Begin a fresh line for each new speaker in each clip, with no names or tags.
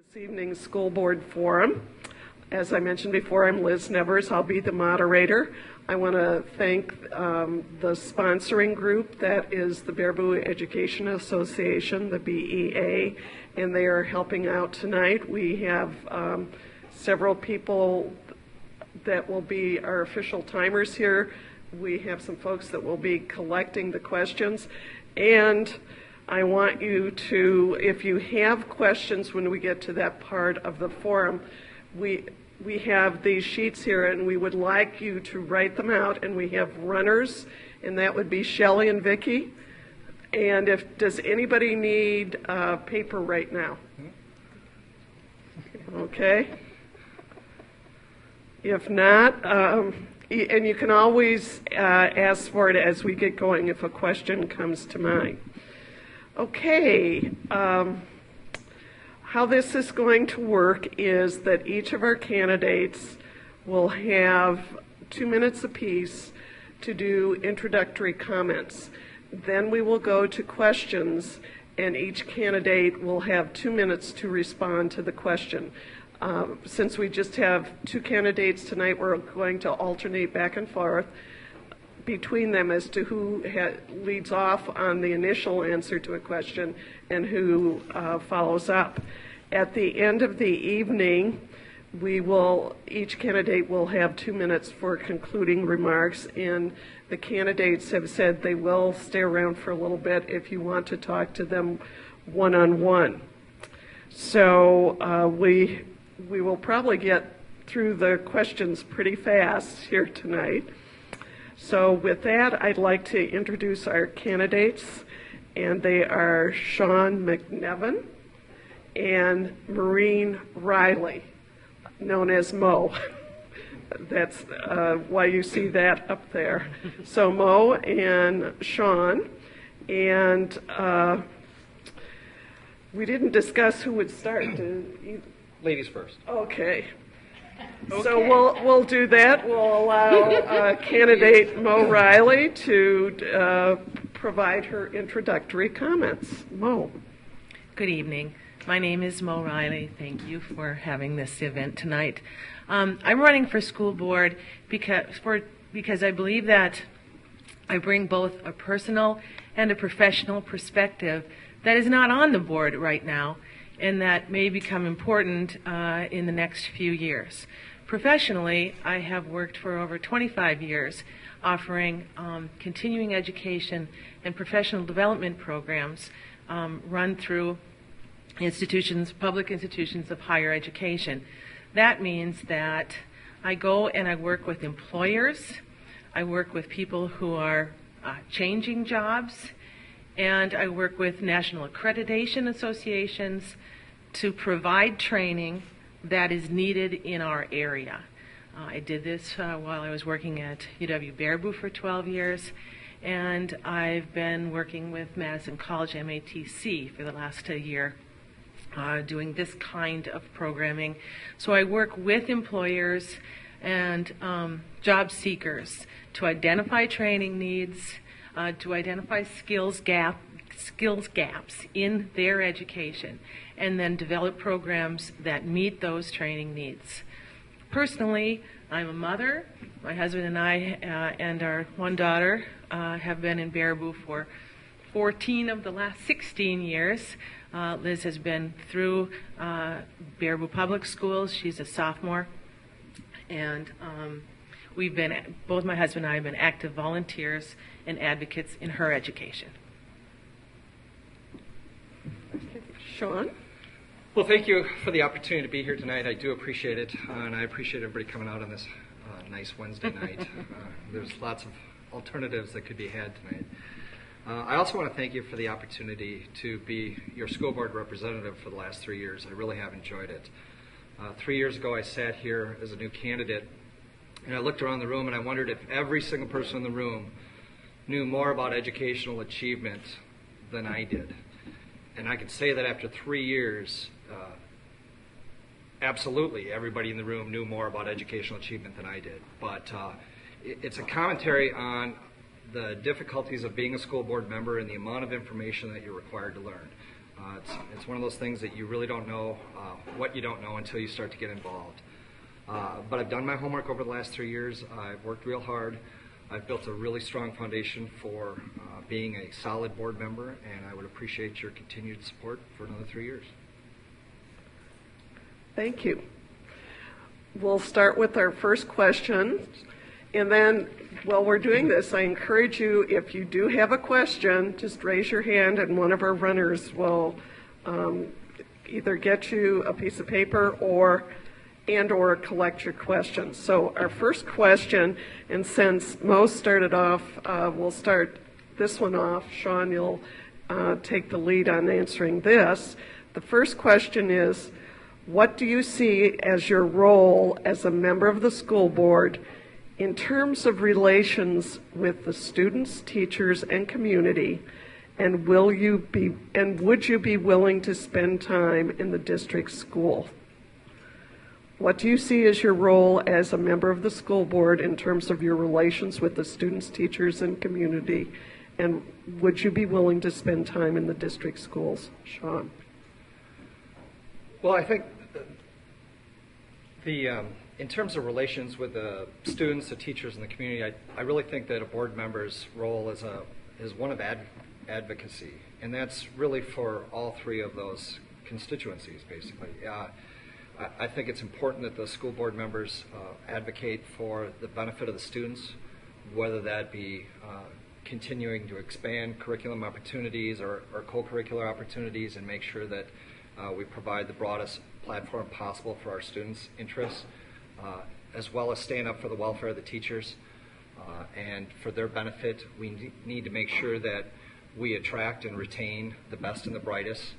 This evening's school board forum. As I mentioned before, I'm Liz Nevers. I'll be the moderator. I want to thank the sponsoring group, that is the Baraboo Education Association, the BEA, and they are helping out tonight. We have several people that will be our official timers here. We have some folks that will be collecting the questions, and I want you to, if you have questions when we get to that part of the forum, we have these sheets here, and we would like you to write them out, and we have runners, and that would be Shelley and Vicki. And does anybody need paper right now? Okay. If not, and you can always ask for it as we get going if a question comes to mind. Okay, how this is going to work is that each of our candidates will have 2 minutes apiece to do introductory comments. Then we will go to questions, and each candidate will have 2 minutes to respond to the question. Since we just have 2 candidates tonight, we're going to alternate back and forth between them as to who leads off on the initial answer to a question and who follows up. At the end of the evening, each candidate will have 2 minutes for concluding remarks, and the candidates have said they will stay around for a little bit if you want to talk to them one-on-one. So we will probably get through the questions pretty fast here tonight. So with that, I'd like to introduce our candidates, and they are Sean McNevin and Maureen Riley, known as Mo. That's why you see that up there. So Mo and Sean, and we didn't discuss who would start.
Ladies first.
Okay. So we'll do that. We'll allow candidate Mo Riley to provide her introductory comments. Mo.
Good evening. My name is Mo Riley. Thank you for having this event tonight. I'm running for school board because I believe that I bring both a personal and a professional perspective that is not on the board right now, and that may become important in the next few years. Professionally, I have worked for over 25 years offering continuing education and professional development programs run through public institutions of higher education. That means that I go and I work with employers, I work with people who are changing jobs, and I work with national accreditation associations to provide training that is needed in our area. I did this while I was working at UW-Baraboo for 12 years, and I've been working with Madison College MATC for the last year doing this kind of programming. So I work with employers and job seekers to identify training needs, to identify skills gaps in their education, and then develop programs that meet those training needs. Personally, I'm a mother. My husband and I and our one daughter have been in Baraboo for 14 of the last 16 years. Liz has been through Baraboo Public Schools. She's a sophomore, and both my husband and I have been active volunteers and advocates in her education.
Sean?
Well, thank you for the opportunity to be here tonight. I do appreciate it, and I appreciate everybody coming out on this nice Wednesday night. There's lots of alternatives that could be had tonight. I also want to thank you for the opportunity to be your school board representative for the last 3 years. I really have enjoyed it. 3 years ago, I sat here as a new candidate, and I looked around the room, and I wondered if every single person in the room knew more about educational achievement than I did. And I can say that after 3 years, absolutely everybody in the room knew more about educational achievement than I did. But it's a commentary on the difficulties of being a school board member and the amount of information that you're required to learn. It's one of those things that you really don't know what you don't know until you start to get involved. But I've done my homework over the last 3 years. I've worked real hard. I've built a really strong foundation for being a solid board member, and I would appreciate your continued support for another 3 years.
Thank you. We'll start with our first question. And then while we're doing this, I encourage you, if you do have a question, just raise your hand and one of our runners will either get you a piece of paper or collect your questions. So our first question, and since Mo started off, we'll start this one off. Sean, you'll take the lead on answering this. The first question is, what do you see as your role as a member of the school board in terms of relations with the students, teachers, and community, and would you be willing to spend time in the district school? What do you see as your role as a member of the school board in terms of your relations with the students, teachers, and community, and would you be willing to spend time in the district schools? Sean.
Well, I think in terms of relations with the students, the teachers, and the community, I really think that a board member's role is one of advocacy, and that's really for all three of those constituencies, basically. I think it's important that the school board members advocate for the benefit of the students, whether that be continuing to expand curriculum opportunities or co-curricular opportunities, and make sure that we provide the broadest platform possible for our students' interests, as well as stand up for the welfare of the teachers. And for their benefit, we need to make sure that we attract and retain the best and the brightest,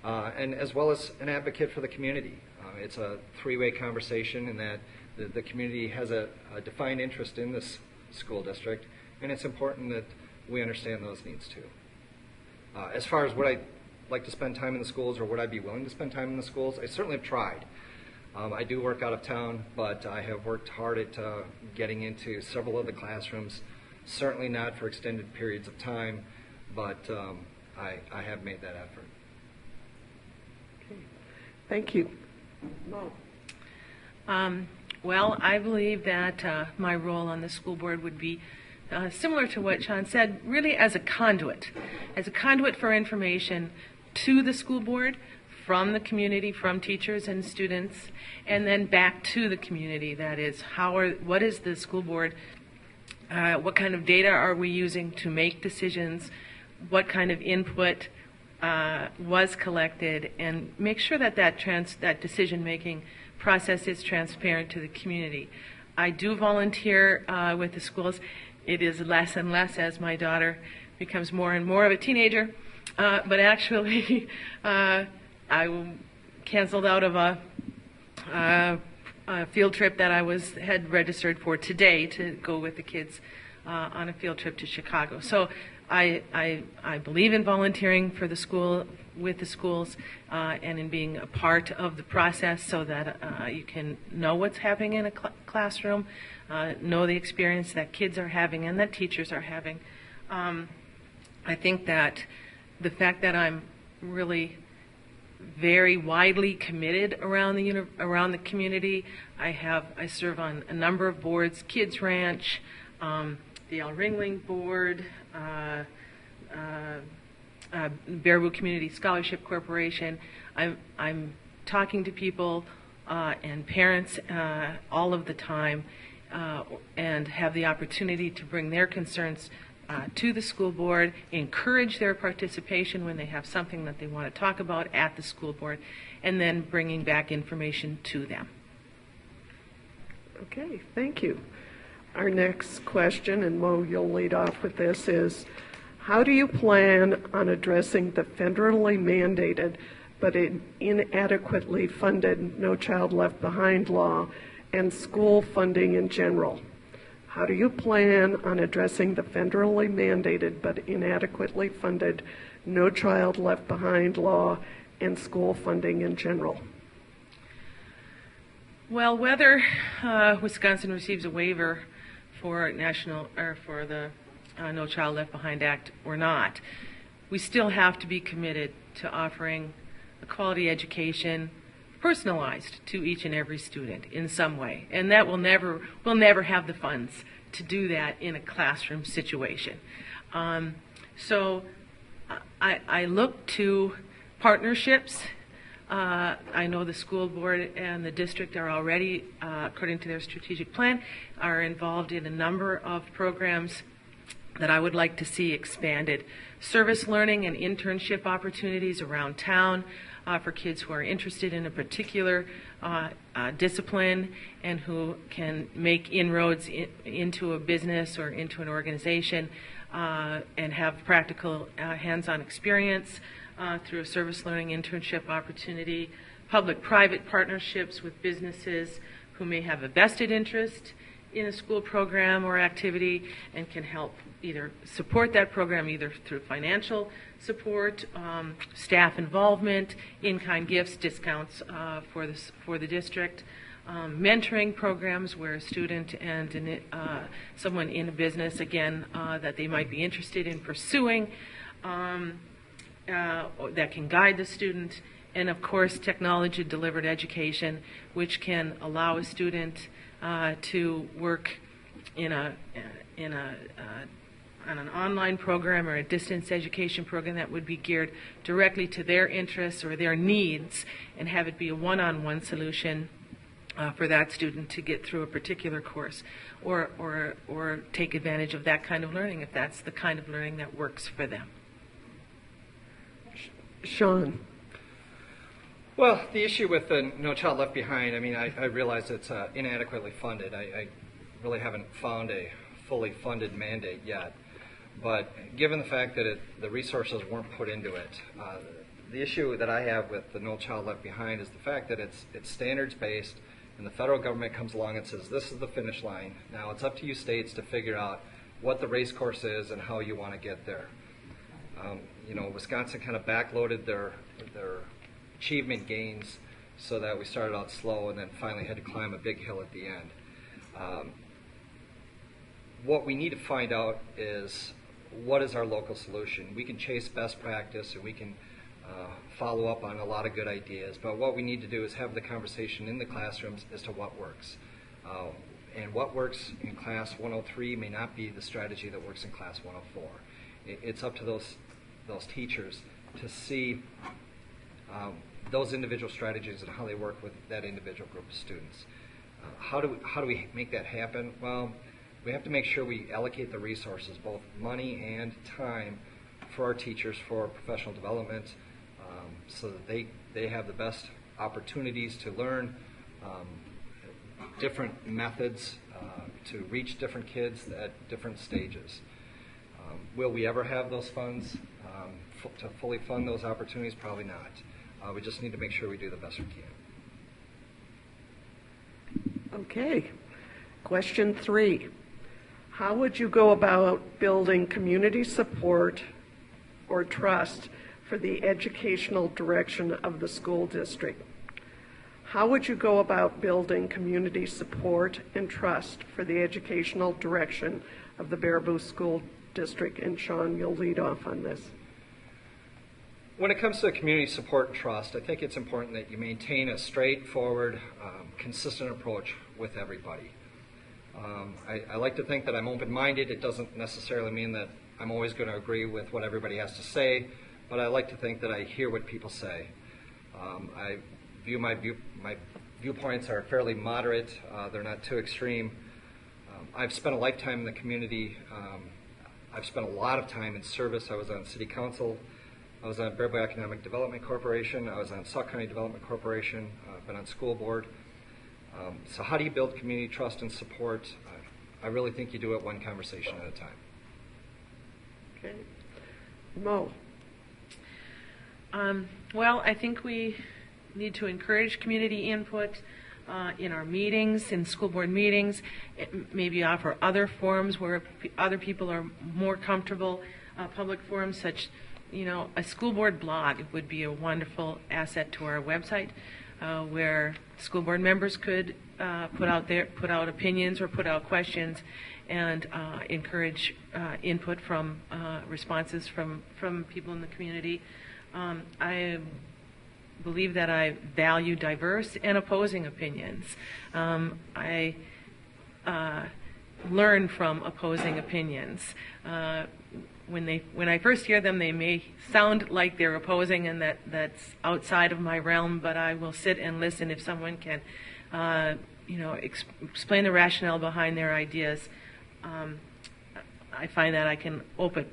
and as well as an advocate for the community. It's a three-way conversation in that the community has a defined interest in this school district, and it's important that we understand those needs too. As far as would I like to spend time in the schools, or would I be willing to spend time in the schools, I certainly have tried. I do work out of town, but I have worked hard at getting into several of the classrooms, certainly not for extended periods of time, but I have made that effort.
Okay. Thank you. Mo.
Well, I believe that my role on the school board would be similar to what Sean said, really as a conduit for information to the school board, from the community, from teachers and students, and then back to the community. That is, what is the school board, what kind of data are we using to make decisions, what kind of input was collected, and make sure that that decision-making process is transparent to the community. I do volunteer with the schools. It is less and less as my daughter becomes more and more of a teenager, but actually I canceled out of a field trip that I had registered for today to go with the kids on a field trip to Chicago. So I believe in volunteering for the school, with the schools, and in being a part of the process so that you can know what's happening in a classroom, know the experience that kids are having and that teachers are having. I think that the fact that I'm really very widely committed around the community. I serve on a number of boards: Kids Ranch, the Al Ringling Board, Baraboo Community Scholarship Corporation. I'm talking to people and parents all of the time, and have the opportunity to bring their concerns to the school board, encourage their participation when they have something that they want to talk about at the school board, and then bringing back information to them.
Okay, thank you. Our next question, and Mo, you'll lead off with this, is how do you plan on addressing the federally mandated but inadequately funded No Child Left Behind law and school funding in general? How do you plan on addressing the federally mandated but inadequately funded No Child Left Behind law and school funding in general?
Well, whether Wisconsin receives a waiver for the No Child Left Behind Act or not, we still have to be committed to offering a quality education personalized to each and every student in some way. And that we'll never have the funds to do that in a classroom situation. So I look to partnerships. I know the school board and the district are already, according to their strategic plan, are involved in a number of programs that I would like to see expanded. Service learning and internship opportunities around town for kids who are interested in a particular discipline and who can make inroads into a business or into an organization and have practical hands-on experience through a service learning internship opportunity. Public-private partnerships with businesses who may have a vested interest in a school program or activity and can help either support that program either through financial support, staff involvement, in-kind gifts, discounts for the district, mentoring programs where a student and someone in a business, again, that they might be interested in pursuing, that can guide the student, and of course technology-delivered education, which can allow a student to work on an online program or a distance education program that would be geared directly to their interests or their needs, and have it be a one-on-one solution for that student to get through a particular course, or take advantage of that kind of learning if that's the kind of learning that works for them.
Sean.
Well, the issue with the No Child Left Behind, I mean, I realize it's inadequately funded. I really haven't found a fully funded mandate yet. But given the fact that the resources weren't put into it, the issue that I have with the No Child Left Behind is the fact that it's standards-based, and the federal government comes along and says, this is the finish line. Now it's up to you states to figure out what the race course is and how you want to get there. You know, Wisconsin kind of backloaded their achievement gains so that we started out slow and then finally had to climb a big hill at the end. What we need to find out is what is our local solution. We can chase best practice and we can follow up on a lot of good ideas, but what we need to do is have the conversation in the classrooms as to what works. And what works in class 103 may not be the strategy that works in class 104. It's up to those teachers to see those individual strategies and how they work with that individual group of students. How do we make that happen? Well, we have to make sure we allocate the resources, both money and time, for our teachers for professional development, so that they have the best opportunities to learn different methods to reach different kids at different stages. Will we ever have those funds to fully fund those opportunities? Probably not. We just need to make sure we do the best we can.
Okay. Question 3. How would you go about building community support or trust for the educational direction of the school district? How would you go about building community support and trust for the educational direction of the Baraboo School District? And Sean, you'll lead off on this.
When it comes to community support and trust, I think it's important that you maintain a straightforward, consistent approach with everybody. I like to think that I'm open-minded. It doesn't necessarily mean that I'm always going to agree with what everybody has to say, but I like to think that I hear what people say. I view my viewpoints are fairly moderate. They're not too extreme. I've spent a lifetime in the community. I've spent a lot of time in service. I was on city council. I was on Baraboo Economic Development Corporation. I was on Sauk County Development Corporation. I've been on school board. So how do you build community trust and support? I really think you do it one conversation at a time.
Okay. Mo.
Well, I think we need to encourage community input in our meetings, in school board meetings, maybe offer other forums where other people are more comfortable, public forums such, a school board blog would be a wonderful asset to our website, where school board members could put out opinions or put out questions and encourage input from responses from people in the community. I believe that I value diverse and opposing opinions. I learn from opposing opinions. When I first hear them, they may sound like they're opposing and that's outside of my realm, but I will sit and listen if someone can, explain the rationale behind their ideas. I find that I can open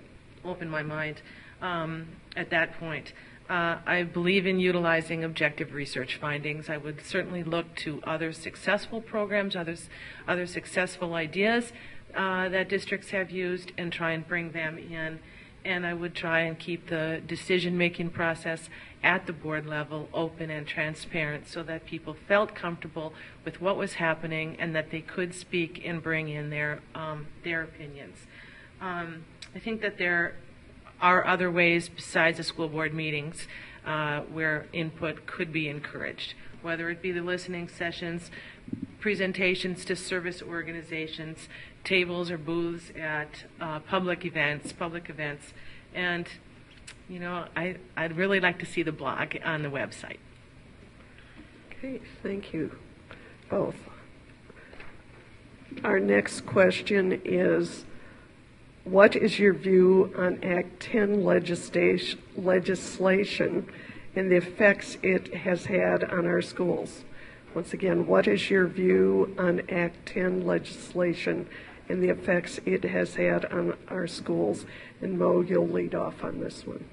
my mind at that point. I believe in utilizing objective research findings. I would certainly look to other successful programs, other successful ideas that districts have used and try and bring them in. And I would try and keep the decision-making process at the board level open and transparent so that people felt comfortable with what was happening and that they could speak and bring in their opinions. I think that there are other ways besides the school board meetings where input could be encouraged, whether it be the listening sessions, presentations to service organizations, tables or booths at public events, and I'd really like to see the blog on the website.
Okay, thank you both. Our next question is, what is your view on Act 10 legislation and the effects it has had on our schools? Once again, what is your view on Act 10 legislation and the effects it has had on our schools? And Mo, you'll lead off on this one.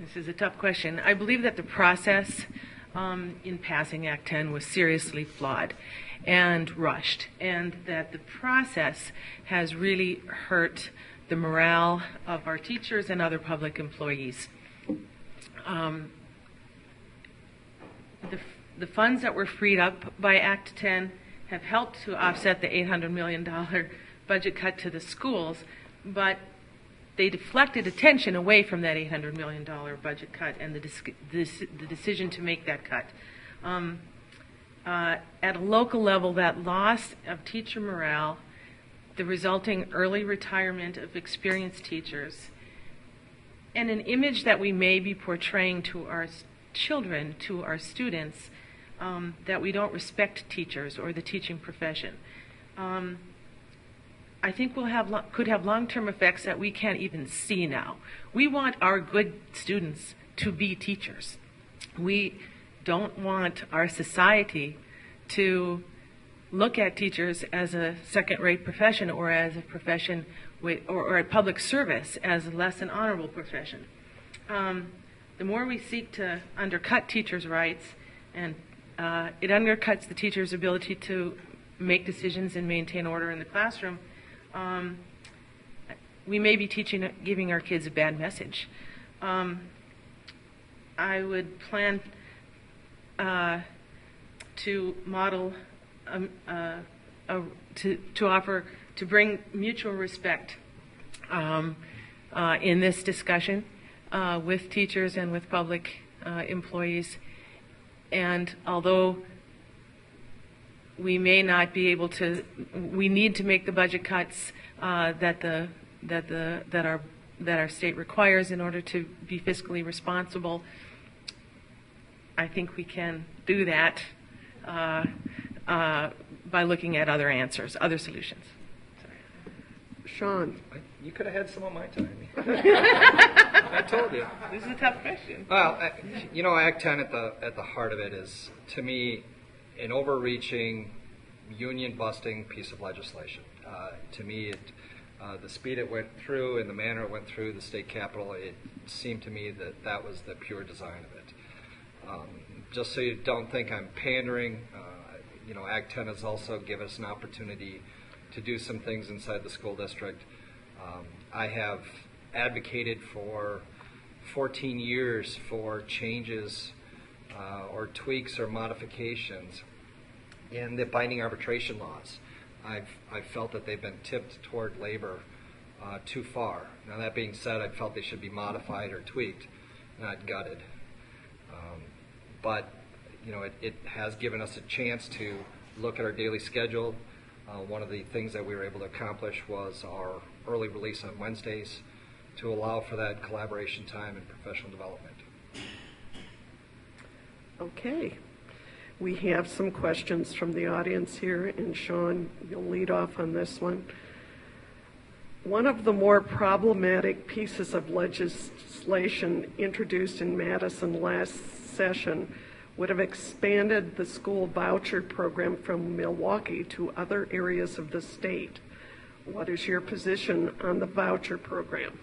This is a tough question. I believe that the process in passing Act 10 was seriously flawed and rushed, and that the process has really hurt the morale of our teachers and other public employees. The funds that were freed up by Act 10 have helped to offset the $800 million budget cut to the schools, but they deflected attention away from that $800 million budget cut and the decision to make that cut. At a local level, that loss of teacher morale, the resulting early retirement of experienced teachers, and an image that we may be portraying to our children, to our students, that we don't respect teachers or the teaching profession. I think could have long-term effects that we can't even see now. We want our good students to be teachers. We don't want our society to look at teachers as a second-rate profession or as a profession or a public service as less an honorable profession. The more we seek to undercut teachers' rights, and it undercuts the teacher's ability to make decisions and maintain order in the classroom, we may be giving our kids a bad message. I would plan to model, to bring mutual respect in this discussion with teachers and with public employees. And although we may not be able to, we need to make the budget cuts that our state requires in order to be fiscally responsible. I think we can do that by looking at other answers, other solutions. Sorry.
Sean.
You could have had some of my time. I told you.
This is a tough question.
Well, Act 10 at the heart of it is, to me, an overreaching, union-busting piece of legislation. To me, the speed it went through and the manner it went through the state capitol, it seemed to me that was the pure design of it. Just so you don't think I'm pandering, Act 10 has also given us an opportunity to do some things inside the school district. I have advocated for 14 years for changes or tweaks or modifications in the binding arbitration laws. I've felt that they've been tipped toward labor too far. Now, that being said, I felt they should be modified or tweaked, not gutted. But it has given us a chance to look at our daily schedule. One of the things that we were able to accomplish was our early release on Wednesdays to allow for that collaboration time and professional development.
Okay. We have some questions from the audience here, and Sean, you'll lead off on this one. One of the more problematic pieces of legislation introduced in Madison last session would have expanded the school voucher program from Milwaukee to other areas of the state. What is your position on the voucher program?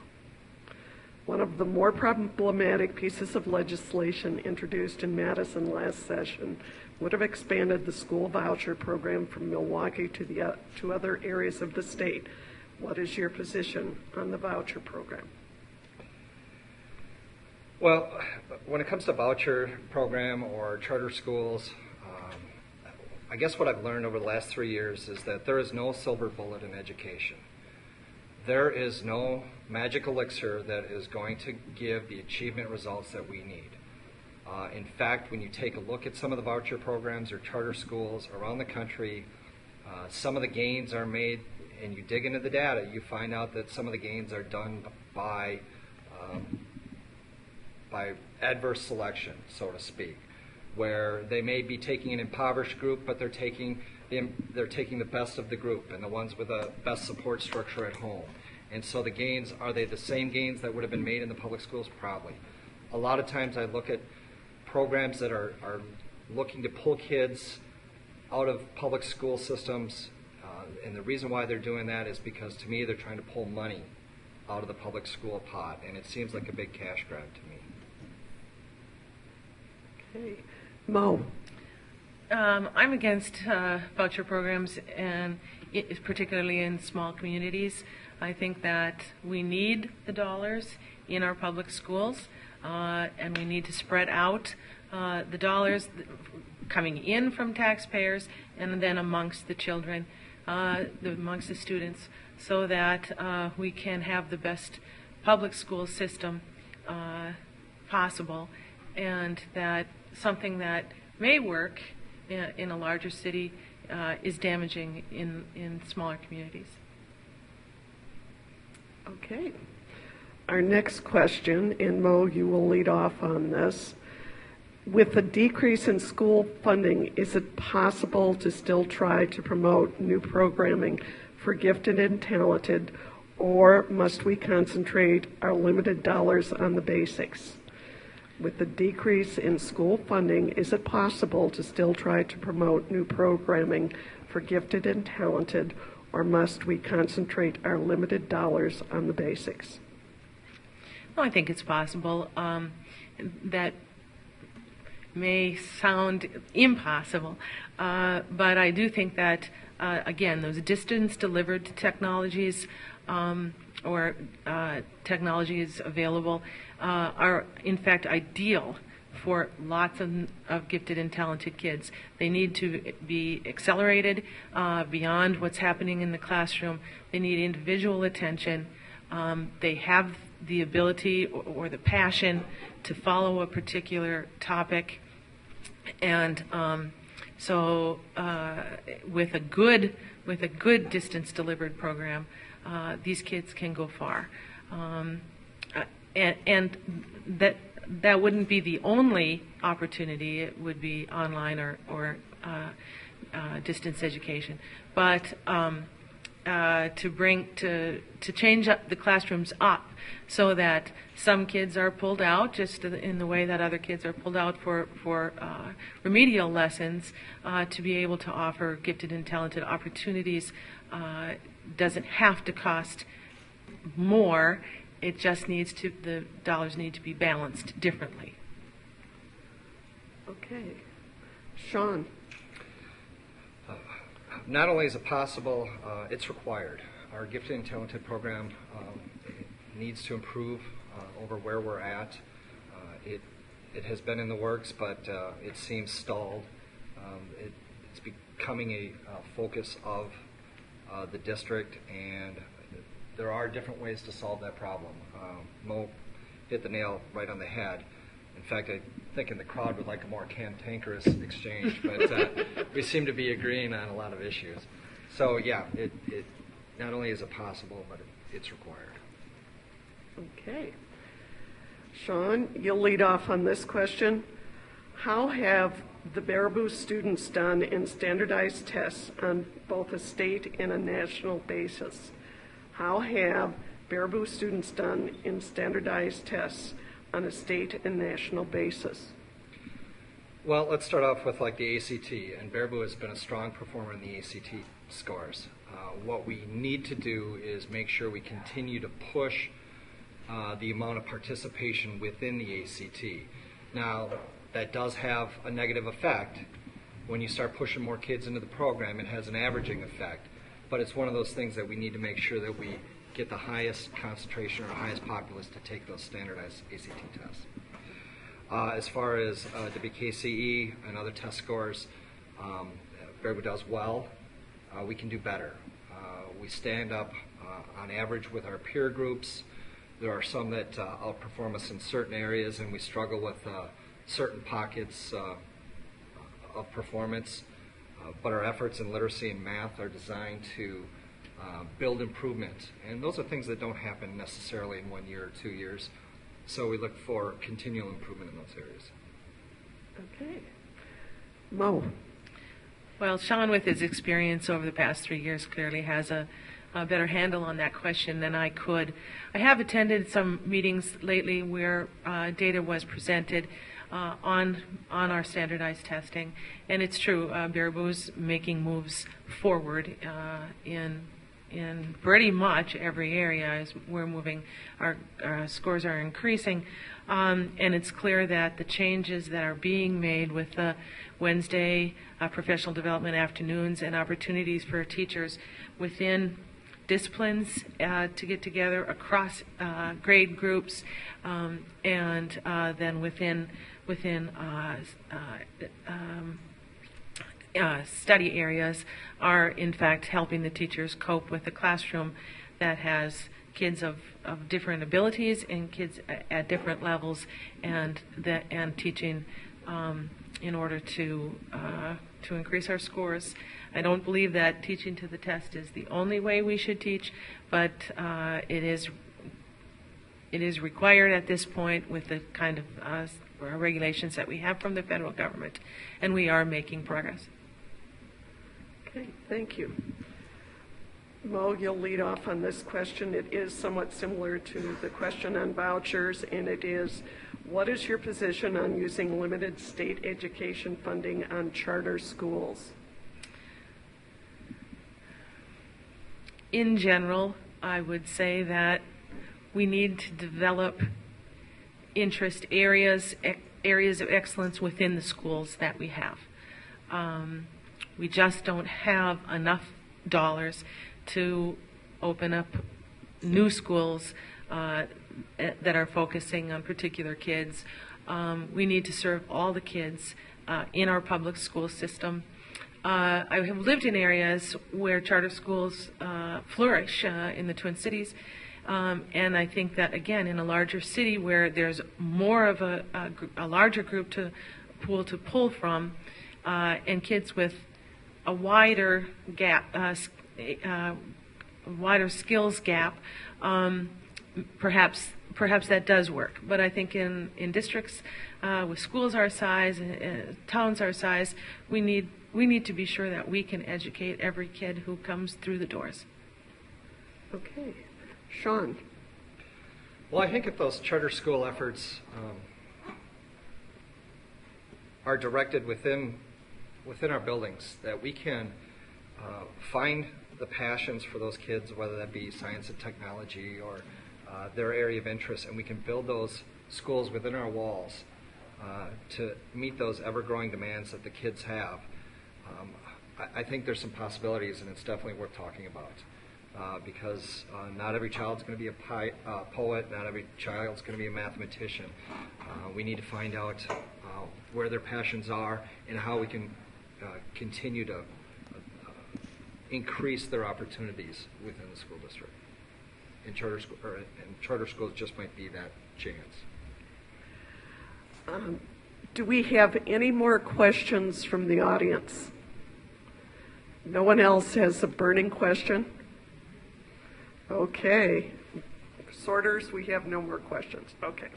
One of the more problematic pieces of legislation introduced in Madison last session would have expanded the school voucher program from Milwaukee to other areas of the state. What is your position on the voucher program?
Well, when it comes to voucher program or charter schools, I guess what I've learned over the last 3 years is that there is no silver bullet in education. There is no magic elixir that is going to give the achievement results that we need. In fact, when you take a look at some of the voucher programs or charter schools around the country, some of the gains are made, and you dig into the data, you find out that some of the gains are done by adverse selection, so to speak, where they may be taking an impoverished group, but they're taking the best of the group and the ones with the best support structure at home. And so the gains, are they the same gains that would have been made in the public schools? Probably. A lot of times I look at programs that are looking to pull kids out of public school systems, and the reason why they're doing that is because, to me, they're trying to pull money out of the public school pot, and it seems like a big cash grab to me.
Okay. Mo.
I'm against voucher programs, and particularly in small communities. I think that we need the dollars in our public schools, and we need to spread out the dollars coming in from taxpayers and then amongst the children, amongst the students, so that we can have the best public school system possible, and that something that may work in a larger city is damaging in smaller communities.
Okay. Our next question, and Mo, you will lead off on this. With the decrease in school funding, is it possible to still try to promote new programming for gifted and talented, or must we concentrate our limited dollars on the basics? With the decrease in school funding, is it possible to still try to promote new programming for gifted and talented, or must we concentrate our limited dollars on the basics?
Well, I think it's possible. That may sound impossible, but I do think that, again, those distance-delivered technologies or technologies available are, in fact, ideal for lots of gifted and talented kids. They need to be accelerated beyond what's happening in the classroom. They need individual attention. They have the ability or the passion to follow a particular topic. And so with a good distance delivered program, these kids can go far. And that wouldn't be the only opportunity. It would be online or distance education. But to change up the classrooms up so that some kids are pulled out just in the way that other kids are pulled out for remedial lessons, to be able to offer gifted and talented opportunities doesn't have to cost more. It just the dollars need to be balanced differently.
Okay. Sean.
Not only is it possible, it's required. Our gifted and talented program needs to improve over where we're at. It has been in the works, but it seems stalled. It's becoming a focus of the district, and there are different ways to solve that problem. Mo hit the nail right on the head. In fact, I think in the crowd would like a more cantankerous exchange, but we seem to be agreeing on a lot of issues. So yeah, it not only is it possible, but it's required.
Okay. Sean, you'll lead off on this question. How have the Baraboo students done in standardized tests on both a state and a national basis? How have Baraboo students done in standardized tests on a state and national basis?
Well, let's start off with like the ACT, and Baraboo has been a strong performer in the ACT scores. What we need to do is make sure we continue to push the amount of participation within the ACT. Now, that does have a negative effect. When you start pushing more kids into the program, it has an averaging effect. But it's one of those things that we need to make sure that we get the highest concentration or highest populace to take those standardized ACT tests. As far as WKCE and other test scores, Baraboo does well. We can do better. We stand up on average with our peer groups. There are some that outperform us in certain areas, and we struggle with certain pockets of performance. But our efforts in literacy and math are designed to build improvement. And those are things that don't happen necessarily in 1 year or 2 years. So we look for continual improvement in those areas.
Okay. Mo.
Well, Sean, with his experience over the past 3 years, clearly has a better handle on that question than I could. I have attended some meetings lately where data was presented on our standardized testing, and it's true, Baraboo's making moves forward in pretty much every area as we're moving. Our scores are increasing, and it's clear that the changes that are being made with the Wednesday professional development afternoons and opportunities for teachers within disciplines to get together across grade groups, and then within study areas are in fact helping the teachers cope with the classroom that has kids of different abilities and kids at different levels, and teaching in order to increase our scores. I don't believe that teaching to the test is the only way we should teach, but it is required at this point with the kind of regulations that we have from the federal government, and we are making progress.
Okay, thank you. Mo, you'll lead off on this question. It is somewhat similar to the question on vouchers, and it is, what is your position on using limited state education funding on charter schools? In general, I would say that we need to develop interest areas of excellence within the schools that we have. We just don't have enough dollars to open up new schools that are focusing on particular kids. We need to serve all the kids in our public school system. I have lived in areas where charter schools flourish in the Twin Cities, and I think that, again, in a larger city where there's more of a larger group to pull from, and kids with a wider gap, wider skills gap, perhaps that does work. But I think in districts with schools our size, towns our size, we need to be sure that we can educate every kid who comes through the doors. Okay. Sean.
Well, I think if those charter school efforts are directed within our buildings, that we can find the passions for those kids, whether that be science and technology or their area of interest, and we can build those schools within our walls to meet those ever-growing demands that the kids have. I think there's some possibilities, and it's definitely worth talking about. Because not every child's going to be a poet, not every child's going to be a mathematician. We need to find out where their passions are and how we can continue to increase their opportunities within the school district. And charter schools just might be that chance.
Do we have any more questions from the audience? No one else has a burning question? Okay. sorters, we have no more questions. Okay.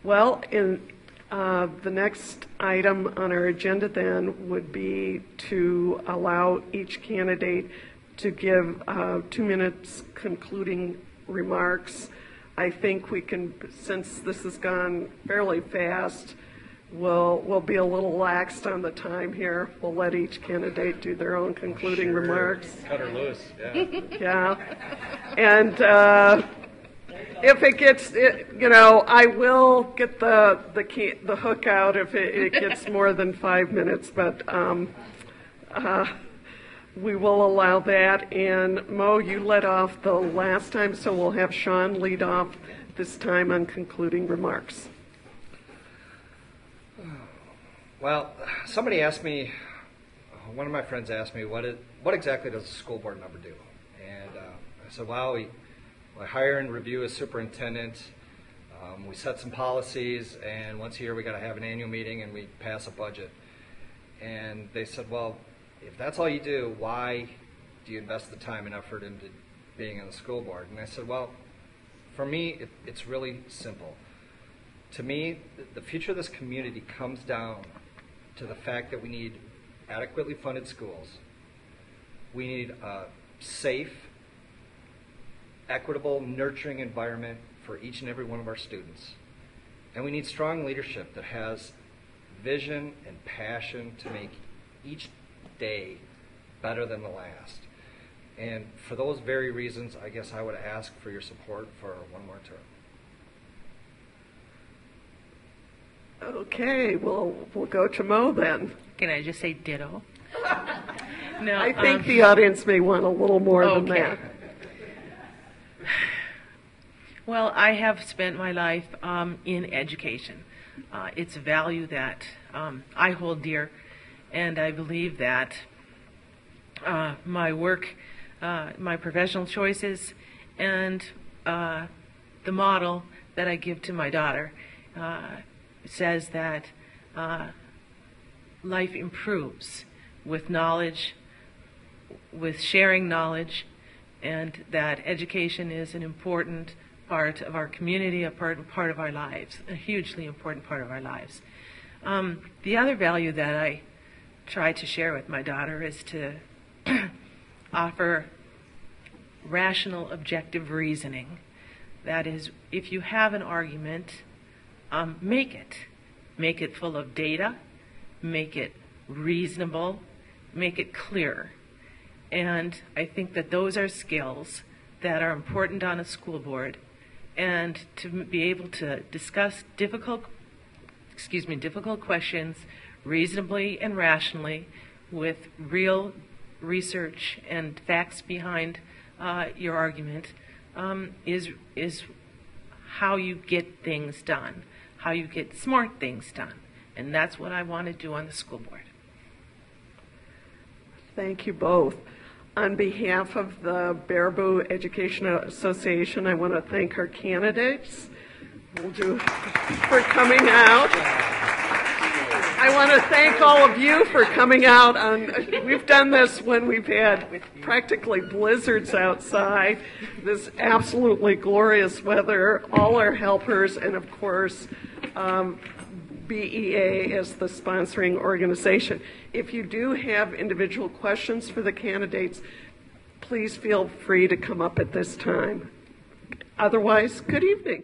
Well, the next item on our agenda then would be to allow each candidate to give 2 minutes concluding remarks. I think we can, since this has gone fairly fast, we'll be a little laxed on the time here. We'll let each candidate do their own concluding remarks.
Cut her loose, yeah.
Yeah. And if it gets, I will get the hook out if it gets more than 5 minutes, but we will allow that. And Mo, you led off the last time, so we'll have Sean lead off this time on concluding remarks.
Well, somebody asked me, one of my friends asked me, what exactly does a school board member do? And I said, well, we hire and review a superintendent, we set some policies, and once a year we got to have an annual meeting and we pass a budget. And they said, well, if that's all you do, why do you invest the time and effort into being on the school board? And I said, well, for me, it's really simple. To me, the future of this community comes down to the fact that we need adequately funded schools. We need a safe, equitable, nurturing environment for each and every one of our students. And we need strong leadership that has vision and passion to make each day better than the last. And for those very reasons, I guess I would ask for your support for one more term.
Okay, well, we'll go to Mo then.
Can I just say ditto? No,
I think the audience may want a little more than
okay.
that.
Well, I have spent my life in education. It's a value that I hold dear, and I believe that my work, my professional choices, and the model that I give to my daughter says that life improves with knowledge, with sharing knowledge, and that education is an important part of our community, a part of our lives, a hugely important part of our lives. The other value that I try to share with my daughter is to offer rational, objective reasoning. That is, if you have an argument, make it full of data, make it reasonable, make it clear. And I think that those are skills that are important on a school board, and to be able to discuss difficult questions reasonably and rationally with real research and facts behind your argument is how you get things done, how you get smart things done. And that's what I want to do on the school board.
Thank you both. On behalf of the Baraboo Education Association, I want to thank our candidates for coming out. I want to thank all of you for coming out. We've done this when we've had practically blizzards outside, this absolutely glorious weather, all our helpers, and of course, BEA as the sponsoring organization. If you do have individual questions for the candidates, please feel free to come up at this time. Otherwise, good evening.